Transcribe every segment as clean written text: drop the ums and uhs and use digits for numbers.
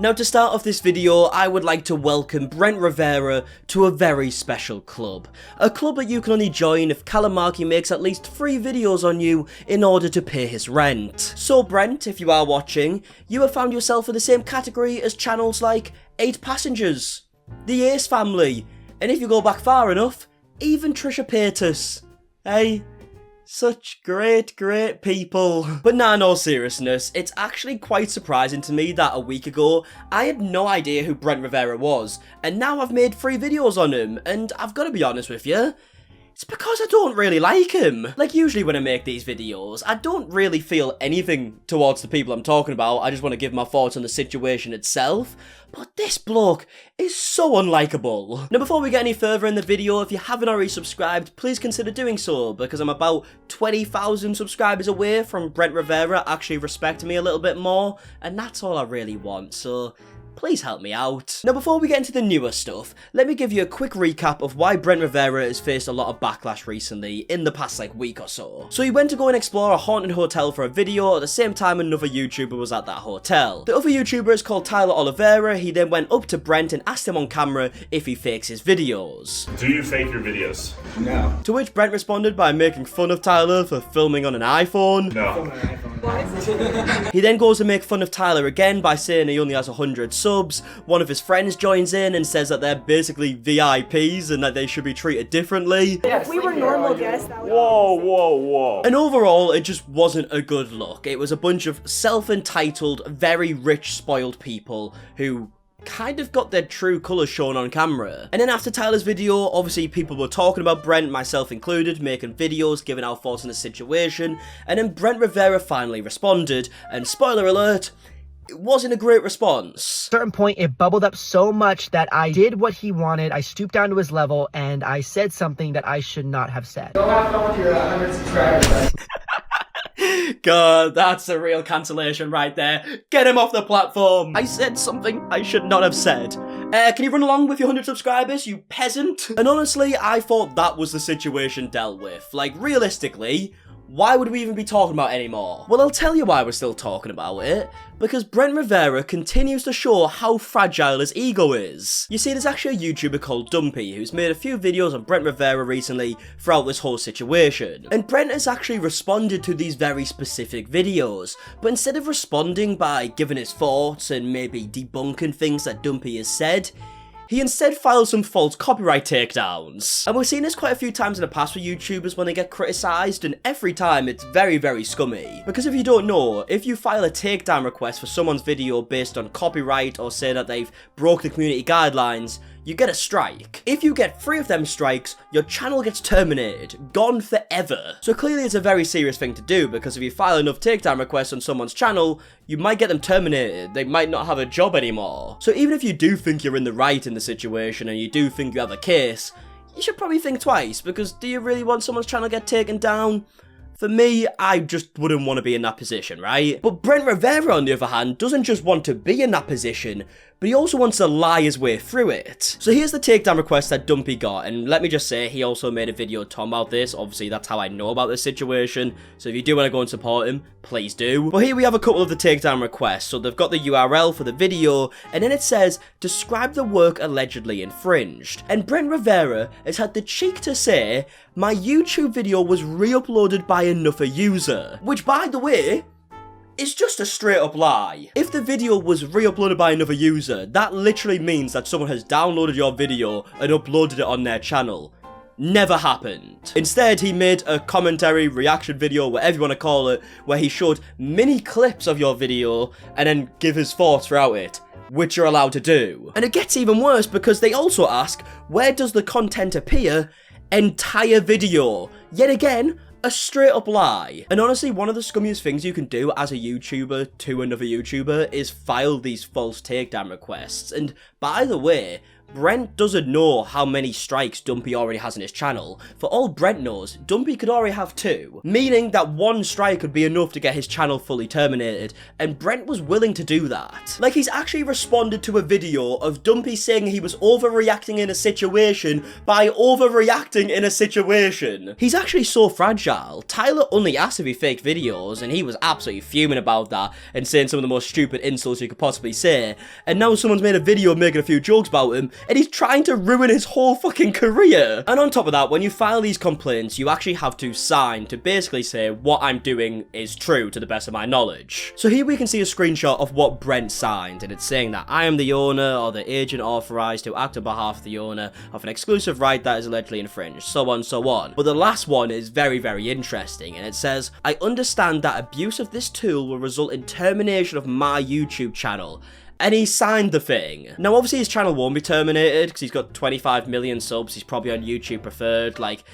Now to start off this video, I would like to welcome Brent Rivera to a very special club. A club that you can only join if MARKIE makes at least 3 videos on you in order to pay his rent. So Brent, if you are watching, you have found yourself in the same category as channels like 8 Passengers, the Ace Family, and if you go back far enough, even Trisha Paytas. Hey? Such great people. But nah, in all seriousness, it's actually quite surprising to me that a week ago, I had no idea who Brent Rivera was, and now I've made 3 videos on him, and I've got to be honest with you, it's because I don't really like him. Like, usually when I make these videos, I don't really feel anything towards the people I'm talking about, I just want to give my thoughts on the situation itself. But this bloke is so unlikable. Now, before we get any further in the video, if you haven't already subscribed, please consider doing so, because I'm about 20,000 subscribers away from Brent Rivera actually respecting me a little bit more, and that's all I really want, so please help me out. Now, before we get into the newer stuff, let me give you a quick recap of why Brent Rivera has faced a lot of backlash recently in the past week or so. So he went to go and explore a haunted hotel for a video at the same time another YouTuber was at that hotel. The other YouTuber is called Tyler Oliveira. He then went up to Brent and asked him on camera if he fakes his videos. Do you fake your videos? No. To which Brent responded by making fun of Tyler for filming on an iPhone. No. He then goes to make fun of Tyler again by saying he only has 100 subs. One of his friends joins in and says that they're basically VIPs and that they should be treated differently. If we were normal guests, that would Whoa. And overall, it just wasn't a good look. It was a bunch of self-entitled, very rich, spoiled people who kind of got their true colours shown on camera. And then after Tyler's video, obviously people were talking about Brent, myself included, making videos, giving our thoughts on the situation, and then Brent Rivera finally responded, and spoiler alert, it wasn't a great response. At a certain point, it bubbled up so much that I did what he wanted. I stooped down to his level, and I said something that I should not have said. Go have fun with your 100 subscribers. God, that's a real cancellation right there. Get him off the platform. I said something I should not have said. Can you run along with your 100 subscribers, you peasant? And honestly, I thought that was the situation dealt with. Like, realistically, why would we even be talking about it anymore? Well, I'll tell you why we're still talking about it. Because Brent Rivera continues to show how fragile his ego is. You see, there's actually a YouTuber called Dumpy who's made a few videos on Brent Rivera recently throughout this whole situation. And Brent has actually responded to these very specific videos. But instead of responding by giving his thoughts and maybe debunking things that Dumpy has said, he instead filed some false copyright takedowns. And we've seen this quite a few times in the past with YouTubers when they get criticised, and every time it's very scummy. Because if you don't know, if you file a takedown request for someone's video based on copyright or say that they've broke the community guidelines, you get a strike. If you get 3 of them strikes, your channel gets terminated, gone forever. So clearly it's a very serious thing to do, because if you file enough takedown requests on someone's channel, you might get them terminated, they might not have a job anymore. So even if you do think you're in the right in the situation and you do think you have a case, you should probably think twice, because do you really want someone's channel to get taken down? For me, I just wouldn't want to be in that position, right? But Brent Rivera, on the other hand, doesn't just want to be in that position, but he also wants to lie his way through it. So here's the takedown request that Dumpy got, and let me just say, he also made a video talking about this. Obviously, that's how I know about this situation, so if you do want to go and support him, please do. But here we have a couple of the takedown requests. So they've got the URL for the video, and then it says, describe the work allegedly infringed. And Brent Rivera has had the cheek to say, my YouTube video was re-uploaded by another user. Which, by the way, it's just a straight up lie. If the video was re-uploaded by another user, that literally means that someone has downloaded your video and uploaded it on their channel. Never happened. Instead, he made a commentary, reaction video, whatever you want to call it, where he showed mini clips of your video and then give his thoughts throughout it, which you're allowed to do. And it gets even worse because they also ask, where does the content appear? Entire video. Yet again, a straight up lie. And honestly, one of the scummiest things you can do as a YouTuber to another YouTuber is file these false takedown requests. And by the way, Brent doesn't know how many strikes Dumpy already has on his channel. For all Brent knows, Dumpy could already have 2, meaning that 1 strike could be enough to get his channel fully terminated, and Brent was willing to do that. Like, he's actually responded to a video of Dumpy saying he was overreacting in a situation by overreacting in a situation. He's actually so fragile. Tyler only asked if he faked videos, and he was absolutely fuming about that and saying some of the most stupid insults you could possibly say, and now someone's made a video making a few jokes about him, and he's trying to ruin his whole fucking career. And on top of that, when you file these complaints, you actually have to sign to basically say what I'm doing is true to the best of my knowledge. So here we can see a screenshot of what Brent signed, and it's saying that I am the owner or the agent authorized to act on behalf of the owner of an exclusive right that is allegedly infringed, so on, so on. But the last one is very, very interesting, and it says, I understand that abuse of this tool will result in termination of my YouTube channel. And he signed the thing. Now, obviously, his channel won't be terminated because he's got 25 million subs. He's probably on YouTube Preferred. Like,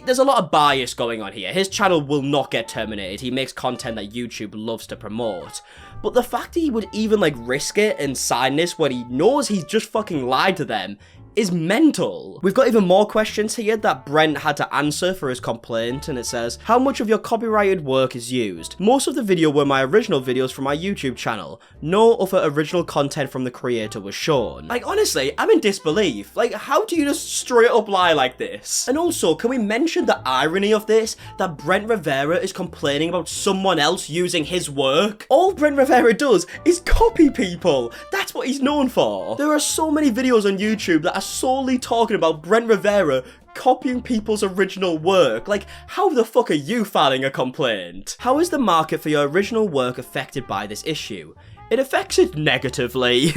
there's a lot of bias going on here. His channel will not get terminated. He makes content that YouTube loves to promote. But the fact that he would even, like, risk it and sign this when he knows he's just fucking lied to them is mental. We've got even more questions here that Brent had to answer for his complaint, and it says, how much of your copyrighted work is used? Most of the video were my original videos from my YouTube channel. No other original content from the creator was shown. Like, honestly, I'm in disbelief. Like, how do you just straight up lie like this? And also, can we mention the irony of this? That Brent Rivera is complaining about someone else using his work? All Brent Rivera does is copy people. That's what he's known for. There are so many videos on YouTube that are solely talking about Brent Rivera copying people's original work. Like, how the fuck are you filing a complaint? How is the market for your original work affected by this issue? It affects it negatively.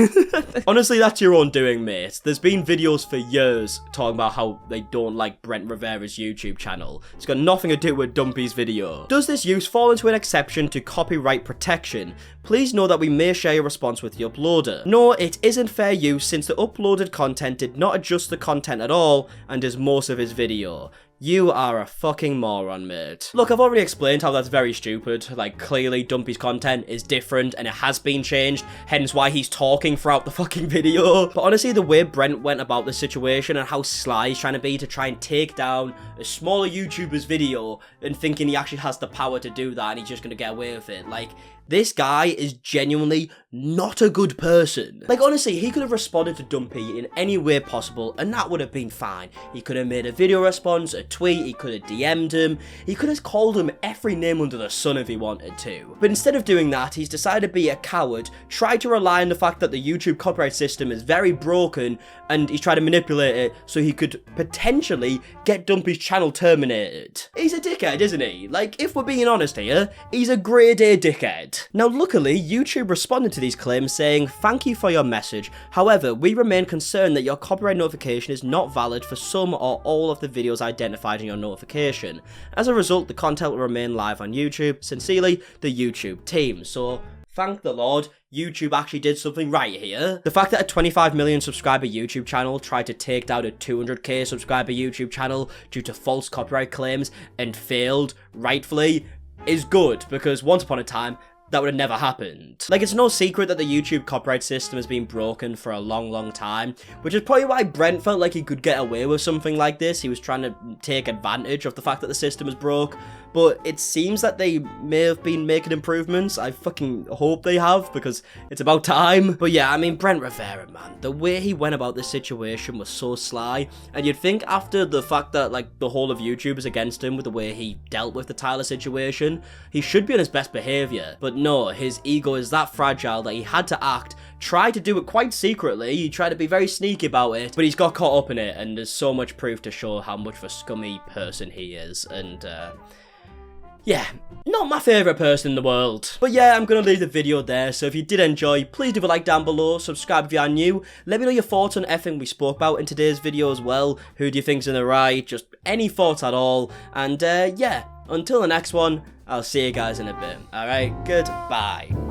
Honestly, that's your own doing, mate. There's been videos for years talking about how they don't like Brent Rivera's YouTube channel. It's got nothing to do with Dumpy's video. Does this use fall into an exception to copyright protection? Please know that we may share your response with the uploader. No, it isn't fair use since the uploaded content did not adjust the content at all and is most of his video. You are a fucking moron, mate. Look, I've already explained how that's very stupid. Like, clearly Dumpy's content is different and it has been changed, hence why he's talking throughout the fucking video. But honestly, the way Brent went about the situation and how sly he's trying to be to try and take down a smaller YouTuber's video and thinking he actually has the power to do that and he's just gonna get away with it. Like, this guy is genuinely not a good person. Like, honestly, he could have responded to Dumpy in any way possible, and that would have been fine. He could have made a video response, a tweet, he could have DM'd him, he could have called him every name under the sun if he wanted to. But instead of doing that, he's decided to be a coward, tried to rely on the fact that the YouTube copyright system is very broken, and he's tried to manipulate it so he could potentially get Dumpy's channel terminated. He's a dickhead, isn't he? Like, if we're being honest here, he's a grade A dickhead. Now, luckily, YouTube responded to these claims saying, thank you for your message. However, we remain concerned that your copyright notification is not valid for some or all of the videos identified in your notification. As a result, the content will remain live on YouTube. Sincerely, the YouTube team. So, thank the Lord, YouTube actually did something right here. The fact that a 25 million subscriber YouTube channel tried to take down a 200k subscriber YouTube channel due to false copyright claims and failed, rightfully, is good, because once upon a time, that would have never happened. Like, it's no secret that the YouTube copyright system has been broken for a long, long time, which is probably why Brent felt like he could get away with something like this. He was trying to take advantage of the fact that the system is broke, but it seems that they may have been making improvements. I fucking hope they have, because it's about time. But yeah, I mean, Brent Rivera, man, the way he went about this situation was so sly, and you'd think after the fact that, like, the whole of YouTube is against him with the way he dealt with the Tyler situation, he should be on his best behavior, but no, his ego is that fragile that he had to act, try to do it quite secretly, he tried to be very sneaky about it, but he's got caught up in it, and there's so much proof to show how much of a scummy person he is, and yeah, not my favourite person in the world. But yeah, I'm going to leave the video there, so if you did enjoy, please leave a like down below, subscribe if you are new, let me know your thoughts on everything we spoke about in today's video as well. Who do you think's in the right, just any thoughts at all, and yeah, until the next one, I'll see you guys in a bit. Alright, goodbye.